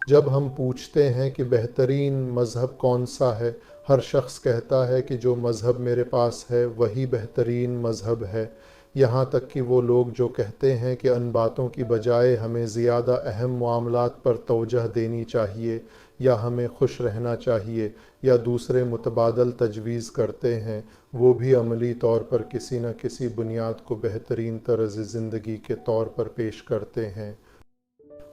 جب ہم پوچھتے ہیں کہ بہترین مذہب کون سا ہے، ہر شخص کہتا ہے کہ جو مذہب میرے پاس ہے وہی بہترین مذہب ہے، یہاں تک کہ وہ لوگ جو کہتے ہیں کہ ان باتوں کی بجائے ہمیں زیادہ اہم معاملات پر توجہ دینی چاہیے، یا ہمیں خوش رہنا چاہیے، یا دوسرے متبادل تجویز کرتے ہیں، وہ بھی عملی طور پر کسی نہ کسی بنیاد کو بہترین طرز زندگی کے طور پر پیش کرتے ہیں۔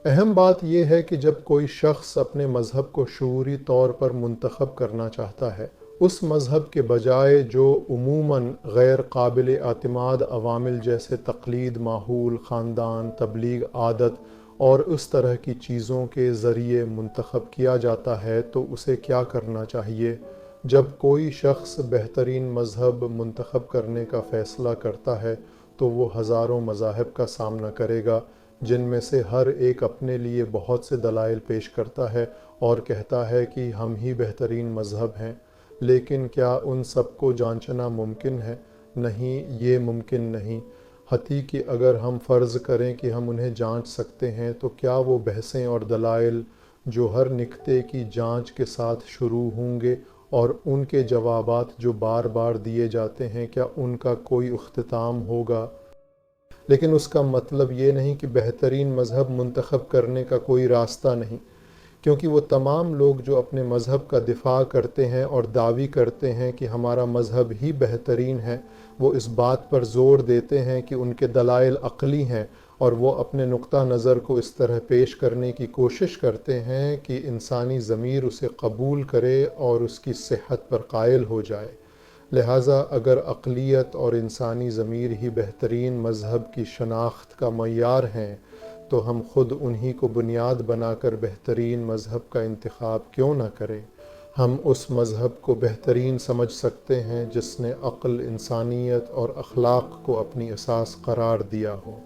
اہم بات یہ ہے کہ جب کوئی شخص اپنے مذہب کو شعوری طور پر منتخب کرنا چاہتا ہے، اس مذہب کے بجائے جو عموماً غیر قابل اعتماد عوامل جیسے تقلید، ماحول، خاندان، تبلیغ، عادت اور اس طرح کی چیزوں کے ذریعے منتخب کیا جاتا ہے، تو اسے کیا کرنا چاہیے؟ جب کوئی شخص بہترین مذہب منتخب کرنے کا فیصلہ کرتا ہے تو وہ ہزاروں مذاہب کا سامنا کرے گا، جن میں سے ہر ایک اپنے لیے بہت سے دلائل پیش کرتا ہے اور کہتا ہے کہ ہم ہی بہترین مذہب ہیں۔ لیکن کیا ان سب کو جانچنا ممکن ہے؟ نہیں، یہ ممکن نہیں۔ حتیٰ کہ اگر ہم فرض کریں کہ ہم انہیں جانچ سکتے ہیں، تو کیا وہ بحثیں اور دلائل جو ہر نکتے کی جانچ کے ساتھ شروع ہوں گے، اور ان کے جوابات جو بار بار دیے جاتے ہیں، کیا ان کا کوئی اختتام ہوگا؟ لیکن اس کا مطلب یہ نہیں کہ بہترین مذہب منتخب کرنے کا کوئی راستہ نہیں، کیونکہ وہ تمام لوگ جو اپنے مذہب کا دفاع کرتے ہیں اور دعویٰ کرتے ہیں کہ ہمارا مذہب ہی بہترین ہے، وہ اس بات پر زور دیتے ہیں کہ ان کے دلائل عقلی ہیں، اور وہ اپنے نقطہ نظر کو اس طرح پیش کرنے کی کوشش کرتے ہیں کہ انسانی ضمیر اسے قبول کرے اور اس کی صحت پر قائل ہو جائے۔ لہٰذا اگر عقلیت اور انسانی ضمیر ہی بہترین مذہب کی شناخت کا معیار ہیں، تو ہم خود انہی کو بنیاد بنا کر بہترین مذہب کا انتخاب کیوں نہ کریں؟ ہم اس مذہب کو بہترین سمجھ سکتے ہیں جس نے عقل، انسانیت اور اخلاق کو اپنی اساس قرار دیا ہو۔